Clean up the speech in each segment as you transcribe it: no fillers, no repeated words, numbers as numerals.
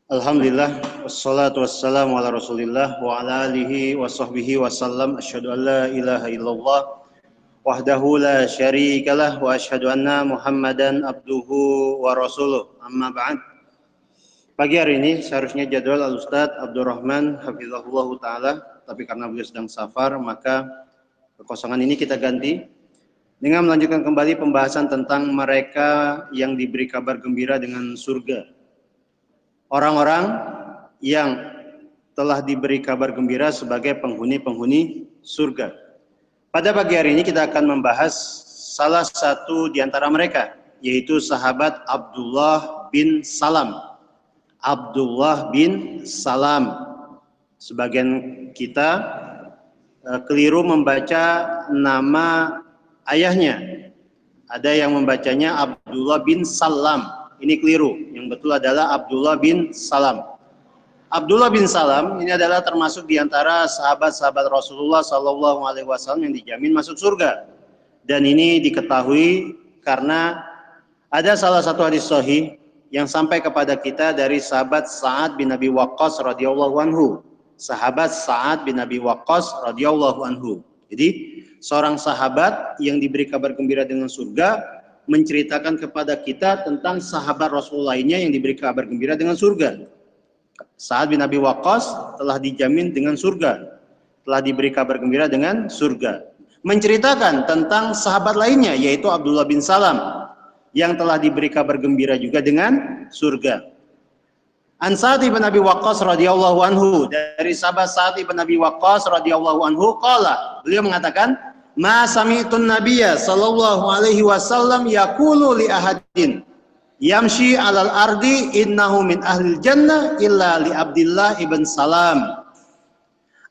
Alhamdulillah, wassalatu wassalamu ala rasulillah wa ala alihi wa sahbihi wasallam. Asyhadu an la ilaha illallah wahdahu la syarikalah wa asyhadu anna muhammadan abduhu wa rasuluh. Amma ba'd. Pagi hari ini seharusnya jadwal Al-Ustadz Abdurrahman hafizahullah ta'ala, tapi karena beliau sedang safar maka kekosongan ini kita ganti dengan melanjutkan kembali pembahasan tentang mereka yang diberi kabar gembira dengan surga. Orang-orang yang telah diberi kabar gembira sebagai penghuni-penghuni surga. Pada pagi hari ini kita akan membahas salah satu di antara mereka, yaitu sahabat Abdullah bin Salam. Abdullah bin Salam. Sebagian kita keliru membaca nama ayahnya. Ada yang membacanya Abdullah bin Salam. Ini keliru. Yang betul adalah Abdullah bin Salam. Abdullah bin Salam ini adalah termasuk di antara sahabat-sahabat Rasulullah SAW yang dijamin masuk surga. Dan ini diketahui karena ada salah satu hadis sahih yang sampai kepada kita dari sahabat Sa'ad bin Abi Waqqas radhiyallahu anhu. Sahabat Sa'ad bin Abi Waqqas radhiyallahu anhu. Jadi seorang sahabat yang diberi kabar gembira dengan surga menceritakan kepada kita tentang sahabat Rasul lainnya yang diberi kabar gembira dengan surga. Sa'ad bin Abi Waqqas telah dijamin dengan surga, telah diberi kabar gembira dengan surga. Menceritakan tentang sahabat lainnya yaitu Abdullah bin Salam yang telah diberi kabar gembira juga dengan surga. An Sa'ad bin Abi Waqqas radhiyallahu anhu, dari sahabat Sa'ad bin Abi Waqqas radhiyallahu anhu qala, beliau mengatakan, ma sami'tun nabiyya sallallahu alaihi wasallam yaqulu li ahadin yamshi 'alal ardi innahu min ahlil jannah illa li Abdullah ibn Salam.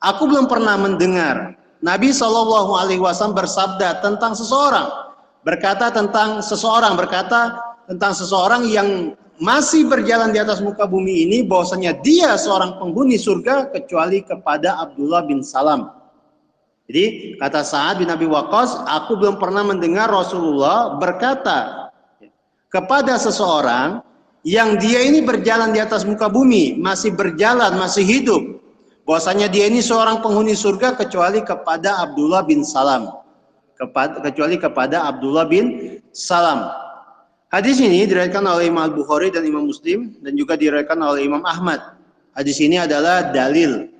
Aku belum pernah mendengar Nabi sallallahu alaihi wasallam bersabda tentang seseorang, berkata tentang seseorang yang masih berjalan di atas muka bumi ini bahwasanya dia seorang penghuni surga kecuali kepada Abdullah bin Salam. Jadi kata Sa'ad bin Abi Waqqas, aku belum pernah mendengar Rasulullah berkata kepada seseorang yang dia ini berjalan di atas muka bumi, masih berjalan, masih hidup, bahwasanya dia ini seorang penghuni surga kecuali kepada Abdullah bin Salam. Kecuali kepada Abdullah bin Salam. Hadis ini diriwayatkan oleh Imam Al-Bukhari dan Imam Muslim dan juga diriwayatkan oleh Imam Ahmad. Hadis ini adalah dalil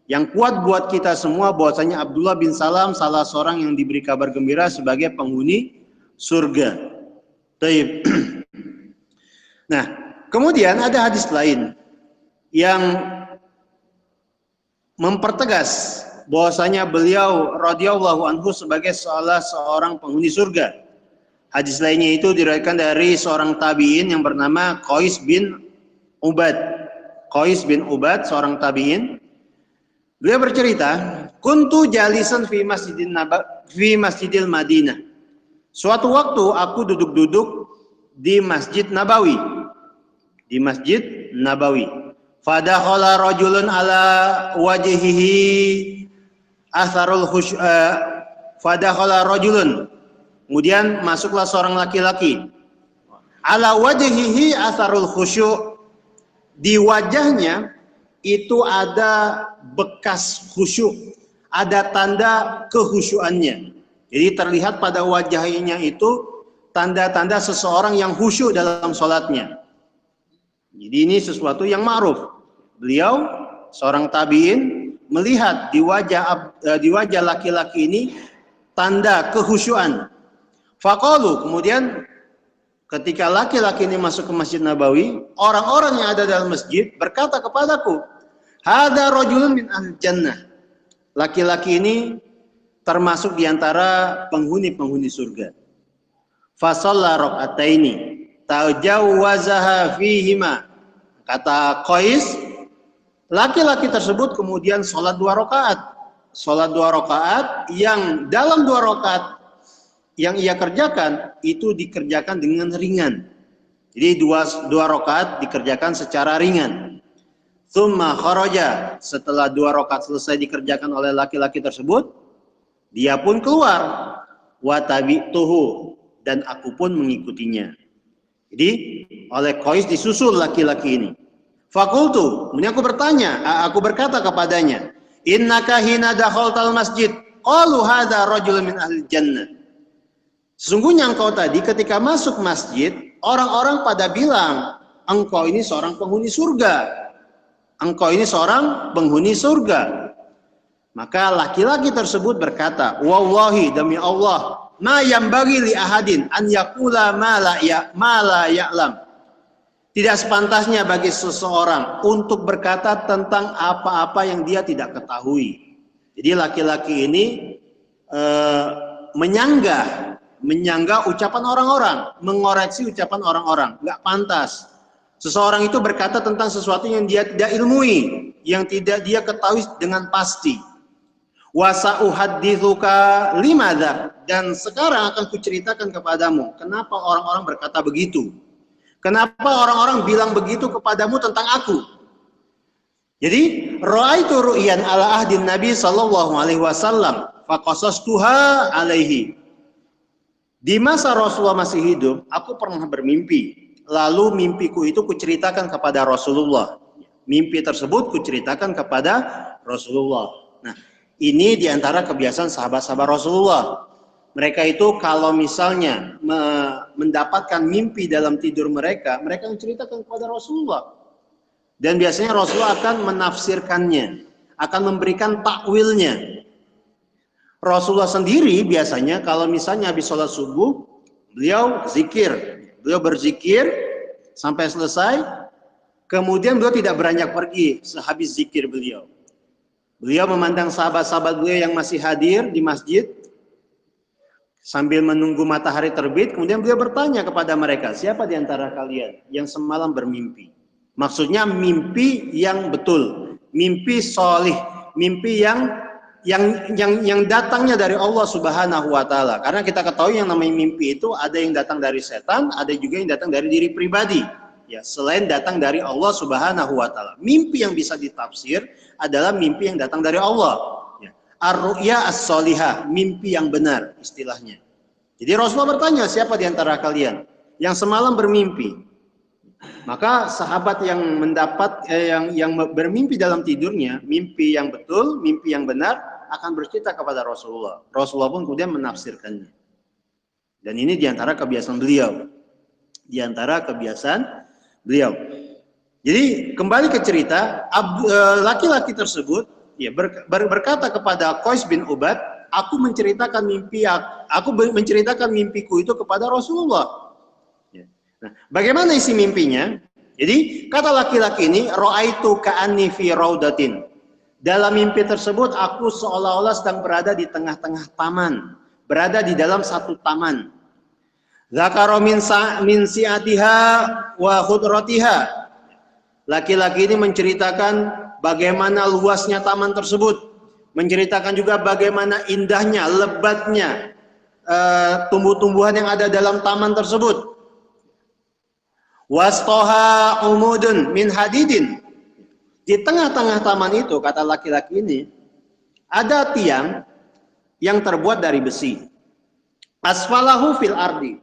yang kuat buat kita semua bahwasanya Abdullah bin Salam salah seorang yang diberi kabar gembira sebagai penghuni surga. Taib. Nah, kemudian ada hadis lain yang mempertegas bahwasanya beliau radhiyallahu anhu sebagai salah seorang penghuni surga. Hadis lainnya itu diriwayatkan dari seorang tabi'in yang bernama Qais bin Ubad. Qais bin Ubad, seorang tabi'in. Beliau bercerita, kuntu jalisan fi Masjidil Madinah. Suatu waktu aku duduk-duduk di Masjid Nabawi. Di Masjid Nabawi. Fadakhala rajulun ala wajhihi atharul fadakhala rajulun. Kemudian masuklah seorang laki-laki. Ala wajhihi atharul khusyu'. Di wajahnya itu ada bekas khusyuk, ada tanda kehusyuannya. Jadi terlihat pada wajahnya itu tanda-tanda seseorang yang khusyuk dalam sholatnya. Jadi ini sesuatu yang ma'ruf. Beliau seorang tabi'in melihat di wajah laki-laki ini tanda kehusyuan. Faqalu, kemudian ketika laki-laki ini masuk ke Masjid Nabawi, orang-orang yang ada dalam masjid berkata kepadaku, hada rajulun min ahli jannah. Laki-laki ini termasuk di antara penghuni-penghuni surga. Fa shalla raka'ataini tajawwazaha fihima. Kata Qais, laki-laki tersebut kemudian sholat 2 rakaat. Sholat 2 rakaat yang dalam 2 rakaat yang ia kerjakan itu dikerjakan dengan ringan. Jadi 2 rakaat dikerjakan secara ringan. Tsumma kharaja, setelah 2 rakaat selesai dikerjakan oleh laki-laki tersebut, dia pun keluar. Wa tabi'tuhu, dan aku pun mengikutinya. Jadi oleh Qais disusul laki-laki ini. Fakultu, kemudian aku berkata kepadanya, innaka hina dakhaltal masjid, qalu hadza rajulun min ahli jannah. Sesungguhnya engkau tadi ketika masuk masjid, orang-orang pada bilang, engkau ini seorang penghuni surga. Engkau ini seorang penghuni surga. Maka laki-laki tersebut berkata, wallahi demi Allah, ma yambaghi li ahadin an yaqula ma la ya'lam. Tidak sepantasnya bagi seseorang untuk berkata tentang apa-apa yang dia tidak ketahui. Jadi laki-laki ini menyanggah ucapan orang-orang, mengoreksi ucapan orang-orang. Nggak pantas. Seseorang itu berkata tentang sesuatu yang dia tidak ilmui, yang tidak dia ketahui dengan pasti. Wasa'uhaddithuka limadza, dan sekarang akan kuceritakan kepadamu kenapa orang-orang berkata begitu. Kenapa orang-orang bilang begitu kepadamu tentang aku? Jadi, ra'aitu ru'yan ala ahdin Nabi sallallahu alaihi wasallam faqasastuha alaihi. Di masa Rasulullah masih hidup, aku pernah bermimpi. Lalu mimpiku itu kuceritakan kepada Rasulullah. Mimpi tersebut kuceritakan kepada Rasulullah. Nah, ini diantara kebiasaan sahabat-sahabat Rasulullah. Mereka itu kalau misalnya mendapatkan mimpi dalam tidur mereka menceritakan kepada Rasulullah. Dan biasanya Rasulullah akan menafsirkannya, akan memberikan takwilnya. Rasulullah sendiri biasanya kalau misalnya habis sholat subuh, beliau zikir. Beliau berzikir sampai selesai, kemudian beliau tidak beranjak pergi sehabis zikir beliau. Beliau memandang sahabat-sahabat beliau yang masih hadir di masjid, sambil menunggu matahari terbit, kemudian beliau bertanya kepada mereka, siapa di antara kalian yang semalam bermimpi? Maksudnya mimpi yang betul, mimpi solih, mimpi yang datangnya dari Allah Subhanahu wa taala. Karena kita ketahui yang namanya mimpi itu ada yang datang dari setan, ada juga yang datang dari diri pribadi. Ya, selain datang dari Allah Subhanahu wa taala. Mimpi yang bisa ditafsir adalah mimpi yang datang dari Allah. Ar-ru'ya as-solihah, mimpi yang benar istilahnya. Jadi Rasulullah bertanya, siapa di antara kalian yang semalam bermimpi? Maka sahabat yang yang bermimpi dalam tidurnya, mimpi yang betul, mimpi yang benar, akan bercerita kepada Rasulullah. Rasulullah pun kemudian menafsirkannya. Dan ini di antara kebiasaan beliau. Di antara kebiasaan beliau. Jadi kembali ke cerita, laki-laki tersebut ya, berkata kepada Qais bin Ubad, aku menceritakan mimpiku itu kepada Rasulullah. Ya. Nah, bagaimana isi mimpinya? Jadi kata laki-laki ini, ra'aitu ka'anni fi raudatin. Dalam mimpi tersebut aku seolah-olah sedang berada di tengah-tengah taman, berada di dalam satu taman. Zakara min si'atiha wa khudratiha. Laki-laki ini menceritakan bagaimana luasnya taman tersebut, menceritakan juga bagaimana indahnya, lebatnya tumbuh-tumbuhan yang ada dalam taman tersebut. Wastoha umudun min hadidin. Di tengah-tengah taman itu, kata laki-laki ini, ada tiang yang terbuat dari besi. Asfalahu fil ardi.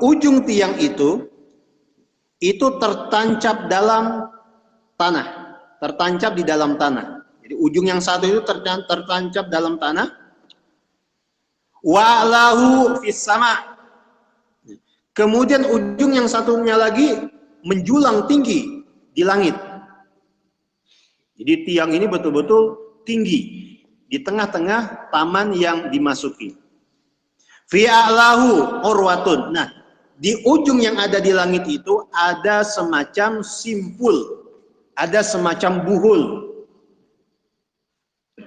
Ujung tiang itu tertancap dalam tanah, tertancap di dalam tanah. Jadi ujung yang satu itu tertancap dalam tanah. Wa lahu fis sama. Kemudian ujung yang satunya lagi menjulang tinggi di langit. Jadi tiang ini betul-betul tinggi di tengah-tengah taman yang dimasuki. Fi a'lahu urwatun. Nah, di ujung yang ada di langit itu ada semacam simpul, ada semacam buhul.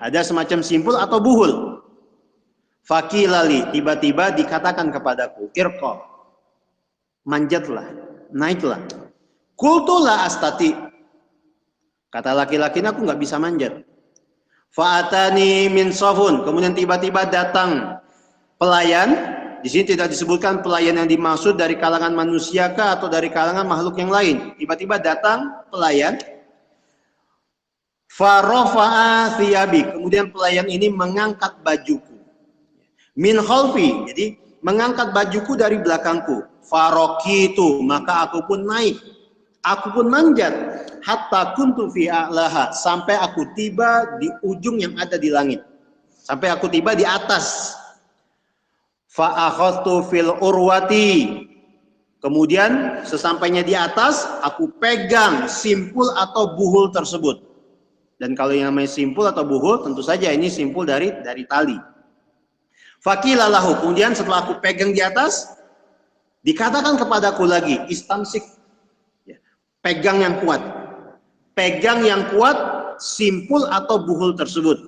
Ada semacam simpul atau buhul. Fakilali, tiba-tiba dikatakan kepadaku, irqa, manjatlah, naiklah. Kultulah astati. Kata laki-laki, aku nggak bisa manjat. Fa'atani min safun. Kemudian tiba-tiba datang pelayan. Di sini tidak disebutkan pelayan yang dimaksud dari kalangan manusia kah atau dari kalangan makhluk yang lain. Tiba-tiba datang pelayan. Farofa'a thiyabi. Kemudian pelayan ini mengangkat bajuku. Min khalfi. Jadi mengangkat bajuku dari belakangku. Farokitu, maka aku pun naik. Aku pun manjat. Hatta kuntu fi a'laha, sampai aku tiba di ujung yang ada di langit. Sampai aku tiba di atas. Fa akhadtu fil urwati. Kemudian sesampainya di atas, aku pegang simpul atau buhul tersebut. Dan kalau yang namanya simpul atau buhul, tentu saja ini simpul dari tali. Faqila lahu, kemudian setelah aku pegang di atas, dikatakan kepadaku lagi, istamsik, pegang yang kuat. Pegang yang kuat simpul atau buhul tersebut.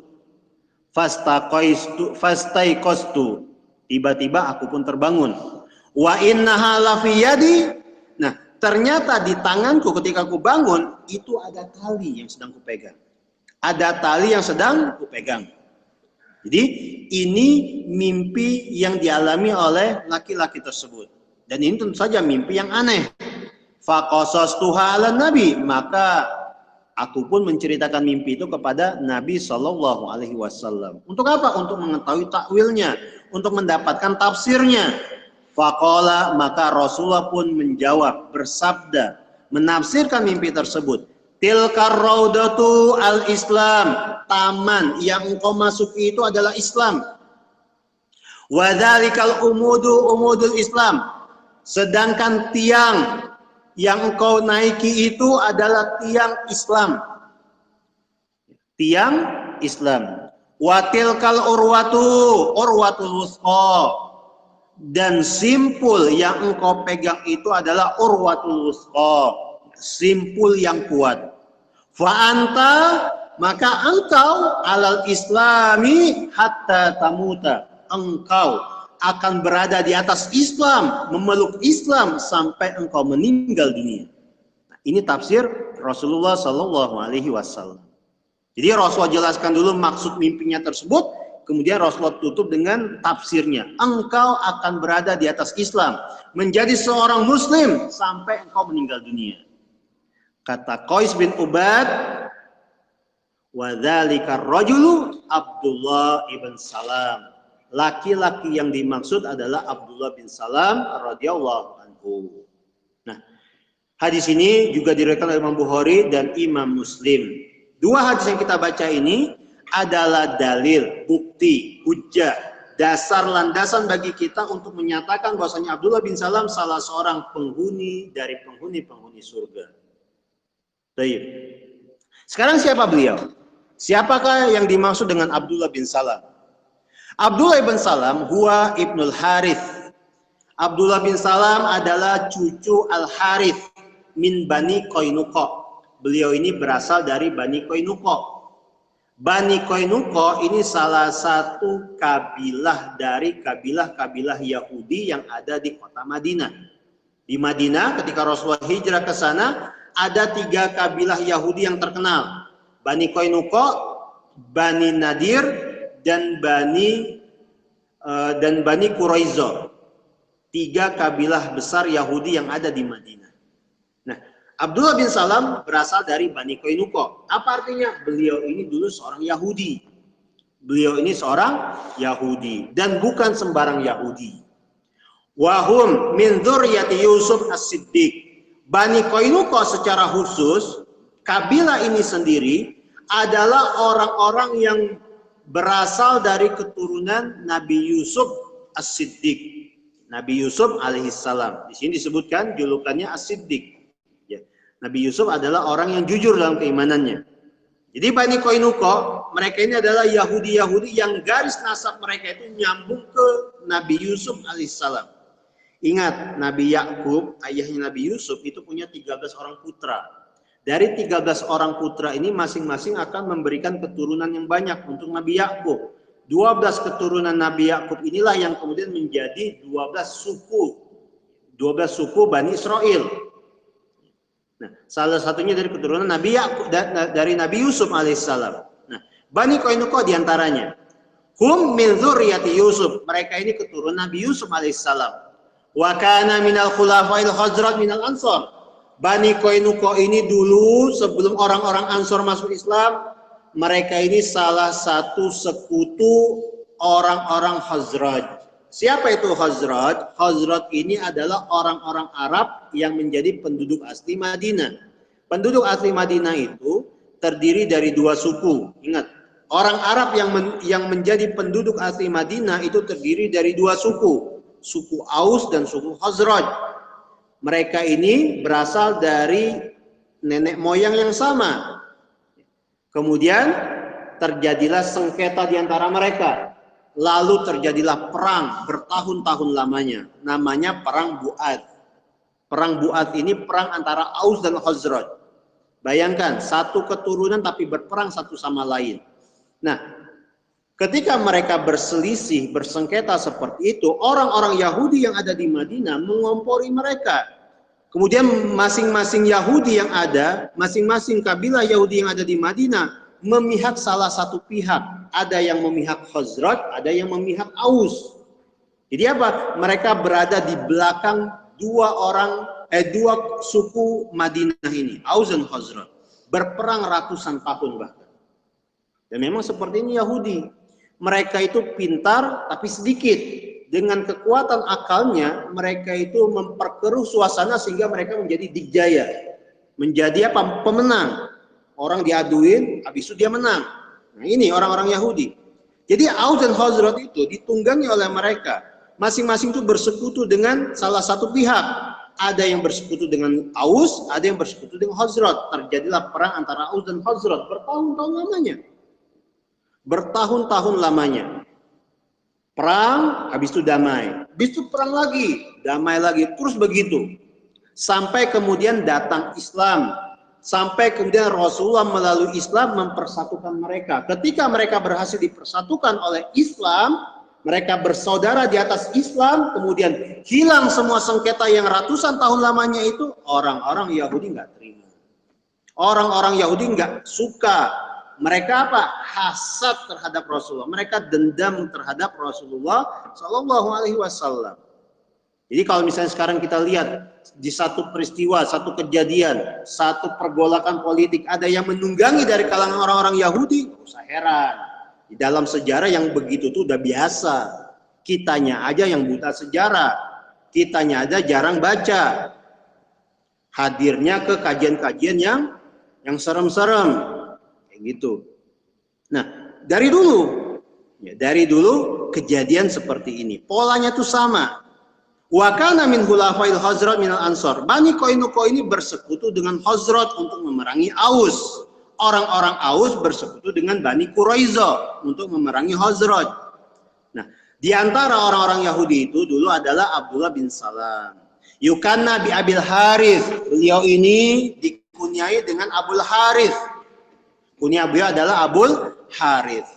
Fastaiqastu, tiba-tiba aku pun terbangun. Wa innaha lafi yadi. Nah, ternyata di tanganku ketika aku bangun itu ada tali yang sedang kupegang. Ada tali yang sedang kupegang. Jadi ini mimpi yang dialami oleh laki-laki tersebut. Dan ini tentu saja mimpi yang aneh. Faqasastuha 'alan nabi, maka aku pun menceritakan mimpi itu kepada Nabi Shallallahu Alaihi Wasallam. Untuk apa? Untuk mengetahui takwilnya, untuk mendapatkan tafsirnya. Faqala, maka Rasulullah pun menjawab, bersabda, menafsirkan mimpi tersebut. Tilkar raudatu al-Islam, taman yang engkau masuki itu adalah Islam. Wadzalikal umudul Islam, sedangkan tiang yang engkau naiki itu adalah tiang Islam. Tiang Islam. Watilkal urwatul wusqa, dan simpul yang engkau pegang itu adalah urwatul wusqa, simpul yang kuat. Fa anta, maka engkau alal islami hatta tamuta, engkau akan berada di atas Islam, memeluk Islam sampai engkau meninggal dunia. Nah, ini tafsir Rasulullah Sallallahu Alaihi Wasallam. Jadi Rasulullah jelaskan dulu maksud mimpinya tersebut, kemudian Rasulullah tutup dengan tafsirnya. Engkau akan berada di atas Islam, menjadi seorang Muslim sampai engkau meninggal dunia. Kata Qais bin Ubad, wa dzalika rajulu Abdullah ibn Salam. Laki-laki yang dimaksud adalah Abdullah bin Salam radhiyallahu anhu. Nah, hadis ini juga diriwayatkan oleh Imam Bukhari dan Imam Muslim. Dua hadis yang kita baca ini adalah dalil, bukti, hujjah, dasar landasan bagi kita untuk menyatakan bahwasanya Abdullah bin Salam salah seorang penghuni dari penghuni surga. Baik. Sekarang siapa beliau? Siapakah yang dimaksud dengan Abdullah bin Salam? Abdullah bin Salam huwa ibnul Harith. Abdullah bin Salam adalah cucu Al-Harith min Bani Qainuqa. Beliau ini berasal dari Bani Qainuqa. Bani Qainuqa ini salah satu kabilah dari kabilah-kabilah Yahudi yang ada di kota Madinah. Di Madinah ketika Rasulullah hijrah ke sana, ada 3 kabilah Yahudi yang terkenal. Bani Qainuqa, Bani Nadir, dan Bani Quraiza. 3 kabilah besar Yahudi yang ada di Madinah. Nah, Abdullah bin Salam berasal dari Bani Qainuqa. Apa artinya? Beliau ini dulu seorang Yahudi. Beliau ini seorang Yahudi dan bukan sembarang Yahudi. Wahum min dzurriyyati Yusuf As-Siddiq. Bani Qainuqa secara khusus, kabilah ini sendiri adalah orang-orang yang berasal dari keturunan Nabi Yusuf As-Siddiq. Nabi Yusuf alaihissalam. Di sini disebutkan julukannya As-Siddiq. Ya. Nabi Yusuf adalah orang yang jujur dalam keimanannya. Jadi Bani Qainuqa, mereka ini adalah Yahudi-Yahudi yang garis nasab mereka itu nyambung ke Nabi Yusuf alaihissalam. Ingat, Nabi Yakub, ayahnya Nabi Yusuf itu punya 13 orang putra. Dari 13 orang putra ini masing-masing akan memberikan keturunan yang banyak untuk Nabi Yakub. 12 keturunan Nabi Yakub inilah yang kemudian menjadi 12 suku Bani Israel. Nah, salah satunya dari keturunan Nabi Yakub, dari Nabi Yusuf alaihissalam. Nah, Bani Qainuqa diantaranya. Hum min dzurriyyati Yusuf. Mereka ini keturunan Nabi Yusuf alaihissalam. Wa kana minal khulafa'il Khazraj minal Ansar. Bani Qainuqa ini dulu sebelum orang-orang Ansor masuk Islam, mereka ini salah satu sekutu orang-orang Khazraj. Siapa itu Khazraj? Khazraj ini adalah orang-orang Arab yang menjadi penduduk asli Madinah. Penduduk asli Madinah itu terdiri dari dua suku. Ingat, orang Arab yang menjadi penduduk asli Madinah itu terdiri dari dua suku. Suku Aus dan suku Khazraj. Mereka ini berasal dari nenek moyang yang sama. Kemudian terjadilah sengketa di antara mereka. Lalu terjadilah perang bertahun-tahun lamanya. Namanya Perang Bu'ad. Perang Bu'ad ini perang antara Aus dan Khazraj. Bayangkan, satu keturunan tapi berperang satu sama lain. Nah, ketika mereka berselisih, bersengketa seperti itu, orang-orang Yahudi yang ada di Madinah mengompori mereka. Kemudian masing-masing Yahudi yang ada, masing-masing kabilah Yahudi yang ada di Madinah memihak salah satu pihak. Ada yang memihak Khazraj, ada yang memihak Aus. Jadi apa? Mereka berada di belakang dua suku Madinah ini, Aus dan Khazraj. Berperang ratusan tahun bahkan. Dan memang seperti ini Yahudi. Mereka itu pintar tapi sedikit. Dengan kekuatan akalnya, mereka itu memperkeruh suasana sehingga mereka menjadi dikjaya. Menjadi apa? Pemenang. Orang diaduin, habis itu dia menang. Nah ini orang-orang Yahudi. Jadi Aus dan Khazraj itu ditunggangi oleh mereka. Masing-masing itu bersekutu dengan salah satu pihak. Ada yang bersekutu dengan Aus, ada yang bersekutu dengan Khazraj. Terjadilah perang antara Aus dan Khazraj bertahun-tahun lamanya. Bertahun-tahun lamanya. Perang, habis itu damai. Habis itu perang lagi, damai lagi. Terus begitu. Sampai kemudian datang Islam. Sampai kemudian Rasulullah melalui Islam mempersatukan mereka. Ketika mereka berhasil dipersatukan oleh Islam, mereka bersaudara di atas Islam, kemudian hilang semua sengketa yang ratusan tahun lamanya itu, orang-orang Yahudi nggak terima. Orang-orang Yahudi nggak suka. Mereka apa? Hasad terhadap Rasulullah. Mereka dendam terhadap Rasulullah Shallallahu Alaihi Wasallam. Jadi kalau misalnya sekarang kita lihat di satu peristiwa, satu kejadian, satu pergolakan politik, ada yang menunggangi dari kalangan orang-orang Yahudi, nggak usah heran. Di dalam sejarah yang begitu tuh udah biasa. Kitanya aja yang buta sejarah, kitanya aja jarang baca. Hadirnya ke kajian-kajian yang serem-serem, kayak gitu. Nah, dari dulu kejadian seperti ini. Polanya tuh sama. Wa kana min khulafail Khazraj minal Ansor. Bani Qainuqa ini bersekutu dengan Khazraj untuk memerangi Aus. Orang-orang Aus bersekutu dengan Bani Quraiza untuk memerangi Khazraj. Nah, di antara orang-orang Yahudi itu dulu adalah Abdullah bin Salam. Yukanna bi Abil Harith. Beliau ini dikunyai dengan Abul Harith. Kunyah beliau adalah Abul Harith.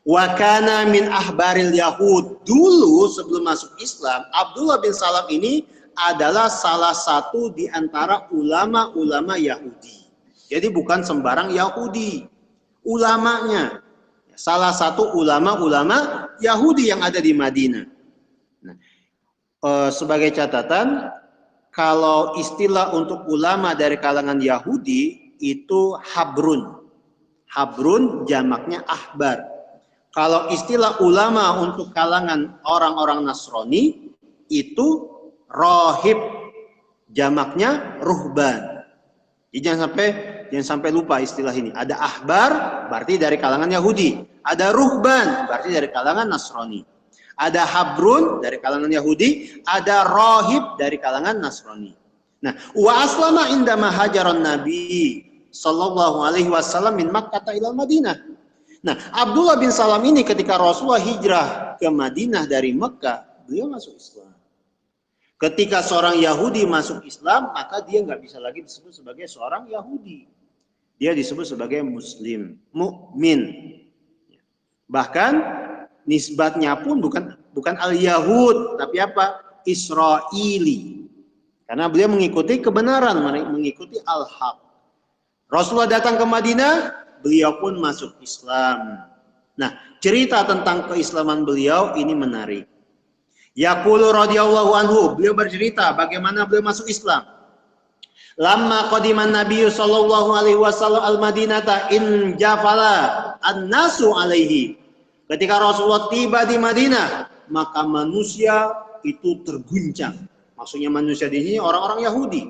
Wa kana min ahbaril Yahud. Dulu sebelum masuk Islam, Abdullah bin Salam ini adalah salah satu di antara ulama-ulama Yahudi. Jadi bukan sembarang Yahudi. Ulamanya. Salah satu ulama-ulama Yahudi yang ada di Madinah. Nah, sebagai catatan, kalau istilah untuk ulama dari kalangan Yahudi itu habrun. Habrun jamaknya ahbar. Kalau istilah ulama untuk kalangan orang-orang Nasrani itu rohib, jamaknya ruhban. Jadi jangan sampai lupa istilah ini. Ada ahbar berarti dari kalangan Yahudi, ada ruhban berarti dari kalangan Nasrani. Ada habrun dari kalangan Yahudi, ada rohib dari kalangan Nasrani. Nah, wa aslama indama hajaran Nabi sallallahu alaihi wasallam min Makkah ila Madinah. Nah, Abdullah bin Salam ini ketika Rasulullah hijrah ke Madinah dari Mekah, beliau masuk Islam. Ketika seorang Yahudi masuk Islam, maka dia nggak bisa lagi disebut sebagai seorang Yahudi. Dia disebut sebagai Muslim, mukmin. Bahkan nisbatnya pun bukan al-Yahud, tapi apa? Israeli. Karena beliau mengikuti kebenaran, mengikuti al-haq. Rasulullah datang ke Madinah, beliau pun masuk Islam. Nah, cerita tentang keislaman beliau ini menarik. Yaqulu radhiyallahu anhu, beliau bercerita bagaimana beliau masuk Islam. Lamma qadiman Nabi sallallahu alaihi wasallam al-Madinata in jafala an-nasu alaihi. Ketika Rasulullah tiba di Madinah, maka manusia itu terguncang. Maksudnya manusia di sini orang-orang Yahudi.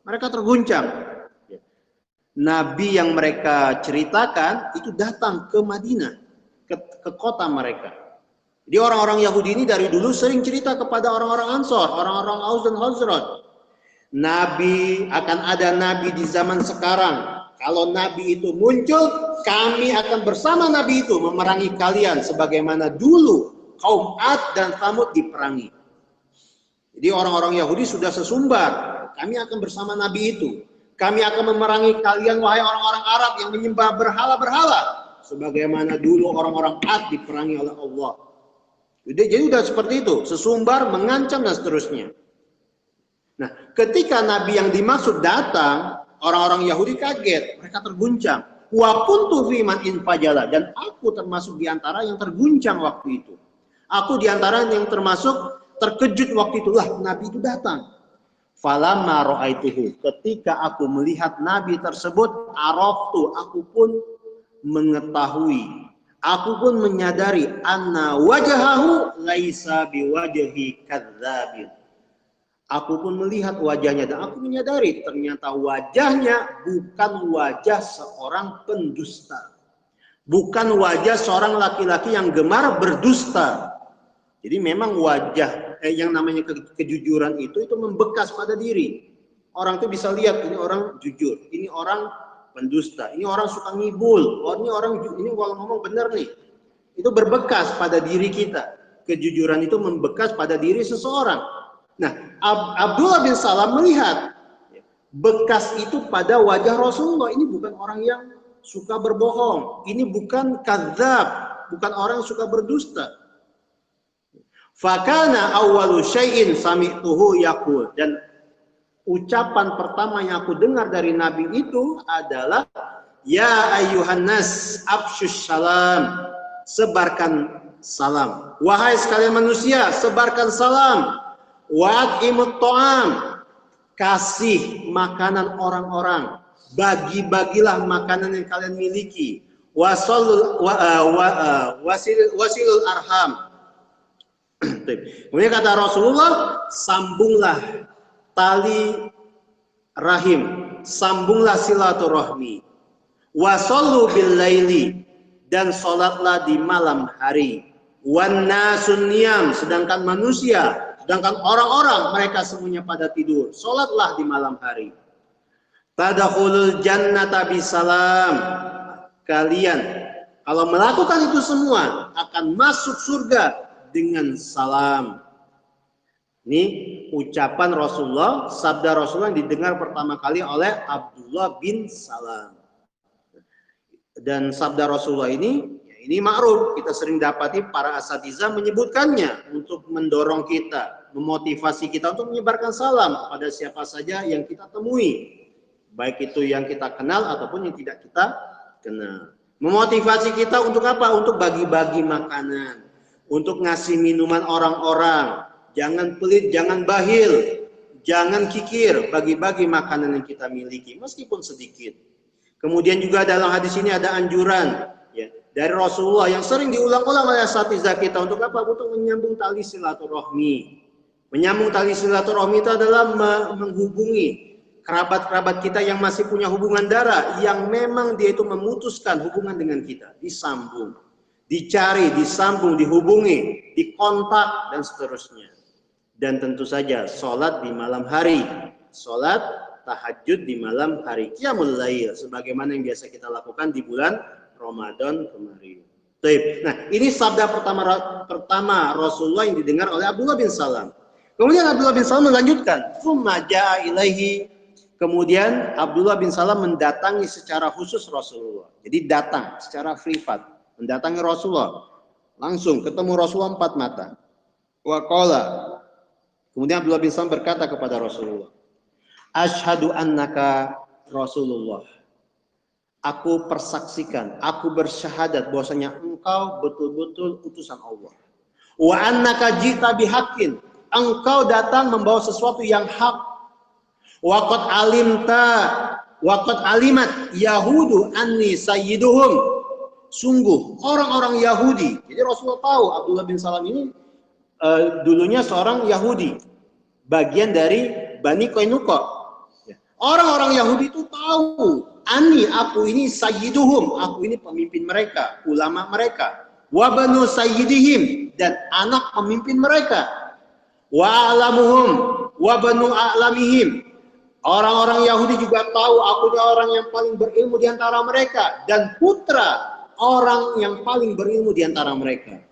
Mereka terguncang. Nabi yang mereka ceritakan itu datang ke Madinah, ke kota mereka. Jadi orang-orang Yahudi ini dari dulu sering cerita kepada orang-orang Ansor, orang-orang Aus dan Khazraj. Nabi, akan ada nabi di zaman sekarang. Kalau nabi itu muncul, kami akan bersama nabi itu memerangi kalian sebagaimana dulu kaum Ad dan Thamud diperangi. Jadi orang-orang Yahudi sudah sesumbar, kami akan bersama nabi itu. Kami akan memerangi kalian wahai orang-orang Arab yang menyembah berhala-berhala sebagaimana dulu orang-orang Ad diperangi oleh Allah. Jadi udah seperti itu, sesumbar, mengancam dan seterusnya. Nah, ketika nabi yang dimaksud datang, orang-orang Yahudi kaget, mereka terguncang. Wa kuntu fi man infajala, dan aku termasuk di antara yang terguncang waktu itu. Aku di antara yang termasuk terkejut waktu itu, lah nabi itu datang. Falamma ra'aituhu, ketika aku melihat nabi tersebut, araftu, aku pun mengetahui, aku pun menyadari anna wajahahu laisa biwajhi kadzdzabin. Aku pun melihat wajahnya dan aku menyadari ternyata wajahnya bukan wajah seorang pendusta. Bukan wajah seorang laki-laki yang gemar berdusta. Jadi memang wajah yang namanya kejujuran itu membekas pada diri. Orang itu bisa lihat ini orang jujur, ini orang pendusta, ini orang suka ngibul, oh ini orang ini kalau ngomong benar nih. Itu berbekas pada diri kita. Kejujuran itu membekas pada diri seseorang. Nah, Abdullah bin Salam melihat bekas itu pada wajah Rasulullah. Ini bukan orang yang suka berbohong. Ini bukan kadzab, bukan orang yang suka berdusta. Fakana awwalu syai'in sami'tuhu yaqul, dan ucapan pertama yang aku dengar dari Nabi itu adalah ya ayyuhan nas afsyus salam, sebarkan salam. Wahai sekalian manusia, sebarkan salam. Wa'imut ta'am, kasih makanan orang-orang, bagi-bagilah makanan yang kalian miliki. Wasilul arham. Kemudian kata Rasulullah, sambunglah tali rahim, sambunglah silaturahmi. Wasallu bil laili, dan salatlah di malam hari. Wan nasun niyam, sedangkan manusia, sedangkan orang-orang mereka semuanya pada tidur. Salatlah di malam hari. Tadkhulul jannata bisalam. Kalian kalau melakukan itu semua akan masuk surga dengan salam. Ini ucapan Rasulullah, sabda Rasulullah yang didengar pertama kali oleh Abdullah bin Salam. Dan sabda Rasulullah ini ma'ruf, kita sering dapati para asatidzah menyebutkannya untuk mendorong kita, memotivasi kita untuk menyebarkan salam kepada siapa saja yang kita temui, baik itu yang kita kenal ataupun yang tidak kita kenal. Memotivasi kita untuk apa? Untuk bagi-bagi makanan, untuk ngasih minuman orang-orang. Jangan pelit, jangan bahil, jangan kikir, bagi-bagi makanan yang kita miliki meskipun sedikit. Kemudian juga dalam hadis ini ada anjuran dari Rasulullah yang sering diulang-ulang oleh asatidzah kita untuk apa? Untuk menyambung tali silaturahmi. Menyambung tali silaturahmi itu adalah menghubungi kerabat-kerabat kita yang masih punya hubungan darah, yang memang dia itu memutuskan hubungan dengan kita, disambung, dicari, disambung, dihubungi, dikontak dan seterusnya. Dan tentu saja sholat di malam hari, sholat tahajud di malam hari, qiyamul lail, sebagaimana yang biasa kita lakukan di bulan Ramadan kemarin. Nah, ini sabda pertama Rasulullah yang didengar oleh Abdullah bin Salam. Kemudian Abdullah bin Salam melanjutkan, "Tsumma jaa ilaihi." Kemudian Abdullah bin Salam mendatangi secara khusus Rasulullah. Jadi datang secara privat, mendatangi Rasulullah. Langsung ketemu Rasulullah 4 mata. Wa qala. Kemudian Abdullah bin Salam berkata kepada Rasulullah, "Asyhadu annaka Rasulullah." Aku persaksikan, aku bersyahadat bahwasanya engkau betul-betul utusan Allah. Wa annaka jita bihaqqin, engkau datang membawa sesuatu yang hak. Wa qad alimta, wa qad alimat yahudu anni sayyiduhum. Sungguh orang-orang Yahudi. Jadi Rasulullah tahu Abdullah bin Salam ini dulunya seorang Yahudi, bagian dari Bani Qainuqa. Orang-orang Yahudi itu tahu, aku ini sayyiduhum, aku ini pemimpin mereka, ulama mereka. Wa banu sayyidihim, dan anak pemimpin mereka. Wa alamuhum, wa banu a'lamihim. Orang-orang Yahudi juga tahu aku ini orang yang paling berilmu di antara mereka, dan putra orang yang paling berilmu di antara mereka.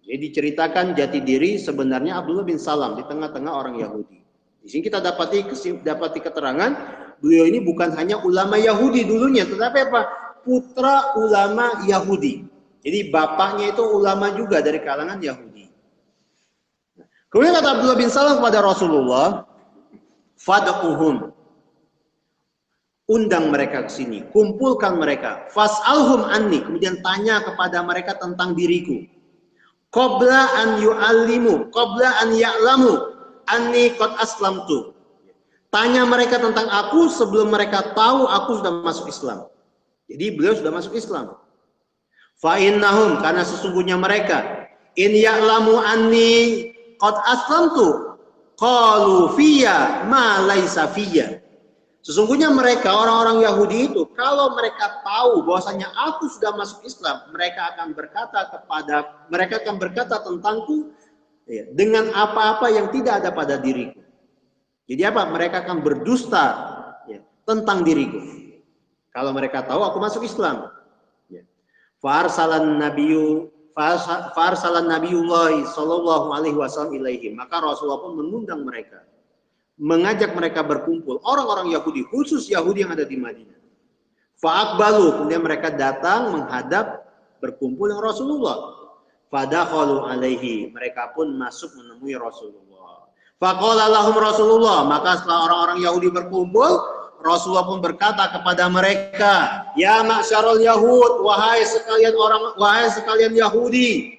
Jadi diceritakan jati diri sebenarnya Abdullah bin Salam di tengah-tengah orang Yahudi. Di sini kita dapati keterangan beliau ini bukan hanya ulama Yahudi dulunya, tetapi apa? Putra ulama Yahudi. Jadi bapaknya itu ulama juga dari kalangan Yahudi. Kemudian kata Abdullah bin Salam kepada Rasulullah, fad'uhum, undang mereka ke sini, kumpulkan mereka, fas'alhum anni, kemudian tanya kepada mereka tentang diriku. Qabla an yu'allimu, qabla an ya'lamu anni qad aslamtu. Tanya mereka tentang aku sebelum mereka tahu aku sudah masuk Islam. Jadi beliau sudah masuk Islam. Fa innahum, karena sesungguhnya mereka, in ya'lamu anni qad aslamtu qalu fiyya ma laisa fiyya. Sesungguhnya mereka, orang-orang Yahudi itu, kalau mereka tahu bahwasanya aku sudah masuk Islam, mereka akan berkata tentangku ya, dengan apa-apa yang tidak ada pada diriku. Jadi apa? Mereka akan berdusta ya, tentang diriku. Kalau mereka tahu aku masuk Islam. Ya. Farsalan Nabiyullah sallallahu alaihi wasallam ilaihim. Maka Rasulullah pun mengundang mereka, mengajak mereka berkumpul, orang-orang Yahudi, khusus Yahudi yang ada di Madinah. Fa'akbalu, kemudian mereka datang menghadap berkumpul dengan Rasulullah. Fadakhalu alaihi, mereka pun masuk menemui Rasulullah. Faqala lahum Rasulullah, maka setelah orang-orang Yahudi berkumpul, Rasulullah pun berkata kepada mereka, ya ma'syarul Yahud, wahai sekalian Yahudi,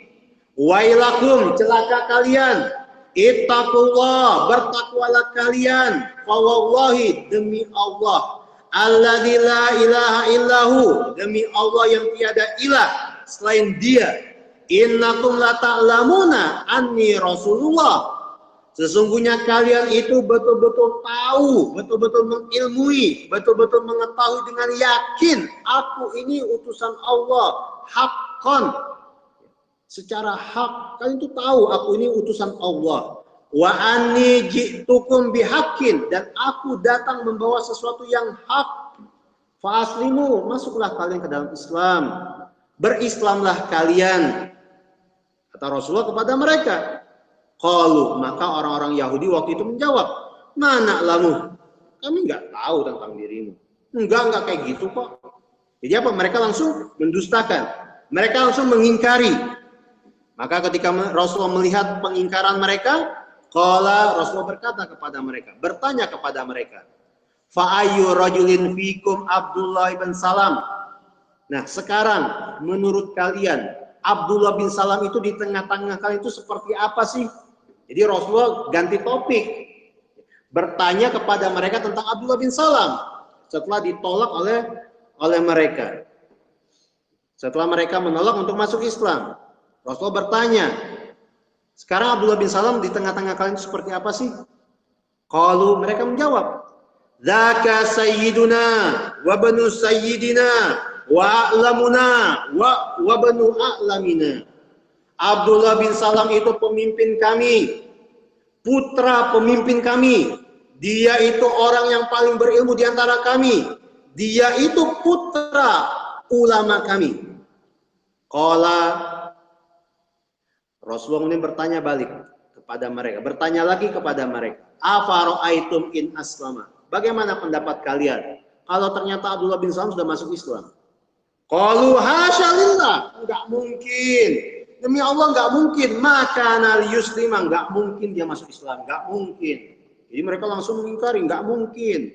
wailakum, celaka kalian, ittaqullah, bertakwalah kalian, fawallahi, demi Allah, alladzi la ilaha illahu, demi Allah yang tiada ilah selain Dia, innakum la ta'lamuna anni Rasulullah, sesungguhnya kalian itu betul-betul tahu, betul-betul mengilmui, betul-betul mengetahui dengan yakin aku ini utusan Allah, haqqan, secara hak. Kalian itu tahu aku ini utusan Allah. Wa anni ji'tukum bihaqqin, dan aku datang membawa sesuatu yang hak. Fa aslimu, masuklah kalian ke dalam Islam. Berislamlah kalian. Kata Rasulullah kepada mereka. Qalu, maka orang-orang Yahudi waktu itu menjawab, mana lamu? Kami nggak tahu tentang dirimu. Enggak kayak gitu kok. Jadi apa? Mereka langsung mendustakan. Mereka langsung mengingkari. Maka ketika Rasulullah melihat pengingkaran mereka, Rasulullah berkata kepada mereka, bertanya kepada mereka, fa ayyu rajulin fikum Abdullah bin Salam. Nah, sekarang menurut kalian Abdullah bin Salam itu di tengah-tengah kalian itu seperti apa sih? Jadi Rasulullah ganti topik, bertanya kepada mereka tentang Abdullah bin Salam setelah ditolak oleh mereka. Setelah mereka menolak untuk masuk Islam, Rasulullah bertanya, sekarang Abdullah bin Salam di tengah-tengah kalian itu seperti apa sih? Qalu, mereka menjawab, dzaka sayyiduna wa banu sayyidina wa a'lamuna wa banu a'lamina. Abdullah bin Salam itu pemimpin kami, putra pemimpin kami. Dia itu orang yang paling berilmu di antara kami. Dia itu putra ulama kami. Qala, Rasulullah kemudian bertanya balik kepada mereka, bertanya lagi kepada mereka, afara'aitum in aslama, bagaimana pendapat kalian kalau ternyata Abdullah bin Salam sudah masuk Islam? Qalu hasya lillah, enggak mungkin, demi Allah enggak mungkin, maka nal yuslima, enggak mungkin dia masuk Islam, enggak mungkin. Jadi mereka langsung mengingkari, enggak mungkin.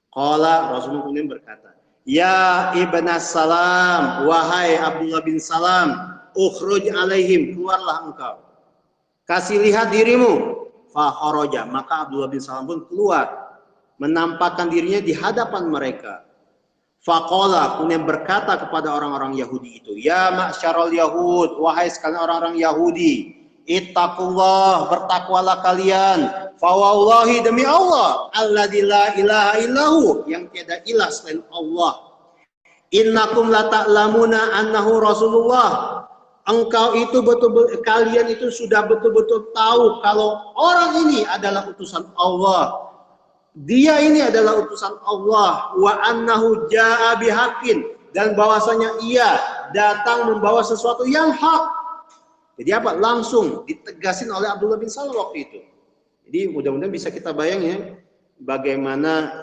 Qala, Rasulullah kemudian berkata, ya ibnas Salam, wahai Abdullah bin Salam, ukhruj alaihim, keluarlah engkau, kasih lihat dirimu. Fa kharaja, maka Abdullah bin Salam pun keluar, menampakkan dirinya di hadapan mereka. Faqala, kemudian berkata kepada orang-orang Yahudi itu, ya ma'syarul Yahud, wahai sekalian orang-orang Yahudi, Ittaqullah, bertakwalah kalian. Fawallahi, demi Allah, alladzi la ilaha illahu, yang tiada ilah selain Allah. Innakum la ta'lamuna annahu Rasulullah. Engkau itu kalian itu sudah betul-betul tahu kalau orang ini adalah utusan Allah. Dia ini adalah utusan Allah. Wa annahu jaa bihaqqin, dan bahwasanya ia datang membawa sesuatu yang hak. Jadi apa? Langsung ditegasin oleh Abdullah bin Salam waktu itu. Jadi mudah-mudahan bisa kita bayang ya bagaimana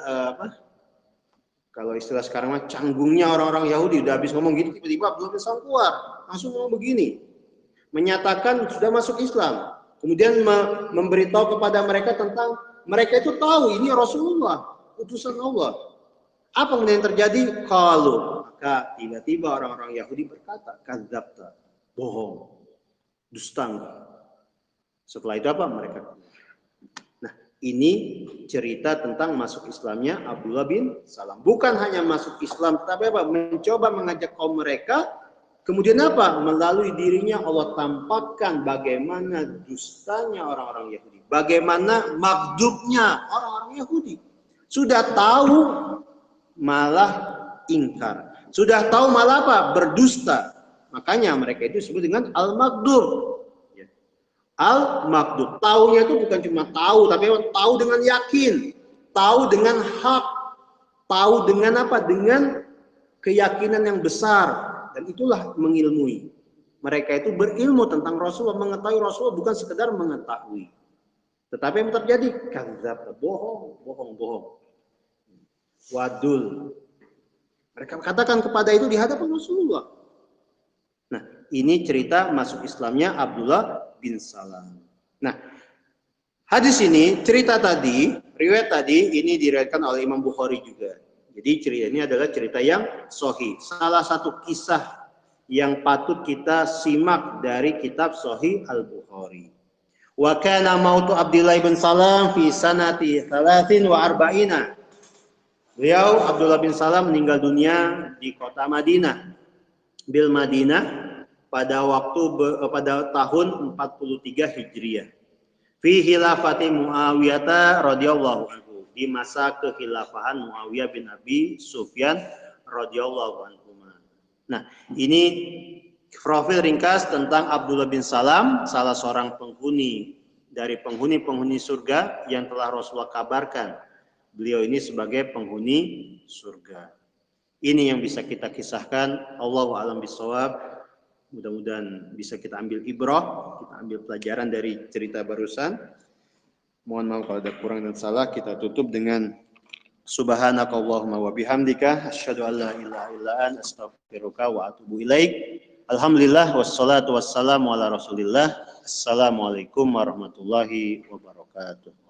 kalau istilah sekarang mah canggungnya orang-orang Yahudi. Udah habis ngomong gitu, tiba-tiba Abdullah bin Salam keluar langsung ngomong begini, menyatakan sudah masuk Islam, kemudian memberitahu kepada mereka tentang mereka itu tahu ini Rasulullah, utusan Allah. Apa kemudian terjadi? Kalau maka tiba-tiba orang-orang Yahudi berkata, kadzabta, bohong, dusta enggak. Setelah itu apa? Mereka. Nah, ini cerita tentang masuk Islamnya Abdullah bin Salam. Bukan hanya masuk Islam, tapi apa? Mencoba mengajak kaum mereka. Kemudian apa? Melalui dirinya Allah tampakkan bagaimana dustanya orang-orang Yahudi. Bagaimana magdubnya orang-orang Yahudi. Sudah tahu malah ingkar. Sudah tahu malah apa? Berdusta. Makanya mereka itu disebut dengan al-maghdub. Al-maghdub. Taunya itu bukan cuma tahu, tapi tahu dengan yakin, tahu dengan hak, tahu dengan apa? Dengan keyakinan yang besar, dan itulah mengilmui. Mereka itu berilmu tentang Rasulullah, mengetahui Rasulullah bukan sekedar mengetahui. Tetapi yang terjadi kadzab, bohong. Wadul. Mereka katakan kepada itu di hadapan Rasulullah. Nah, ini cerita masuk Islamnya Abdullah bin Salam. Nah, hadis ini, cerita tadi, riwayat tadi, ini diriwayatkan oleh Imam Bukhari juga. Jadi cerita ini adalah cerita yang sahih. Salah satu kisah yang patut kita simak dari kitab Sahih Al-Bukhari. Wa kana mautu Abdullah bin Salam fi sanati 43. Beliau Abdullah bin Salam meninggal dunia di kota Madinah. Bil Madinah pada tahun 43 Hijriah. Fi khilafati Muawiyah radhiyallahu anhu, di masa kekhilafahan Muawiyah bin Abi Sufyan radhiyallahu anhu. Nah, ini profil ringkas tentang Abdullah bin Salam, salah seorang penghuni dari penghuni-penghuni surga yang telah Rasulullah kabarkan. Beliau ini sebagai penghuni surga. Ini yang bisa kita kisahkan. Allahu a'lam bishawab. Mudah-mudahan bisa kita ambil ibrah, kita ambil pelajaran dari cerita barusan. Mohon maaf kalau ada kurang dan salah. Kita tutup dengan subhanakallahumma wa bihamdika asyhadu an la ilaha illa anta astaghfiruka wa atubu ilaik. Alhamdulillah wassalatu wassalamu ala Rasulillah. Assalamualaikum warahmatullahi wabarakatuh.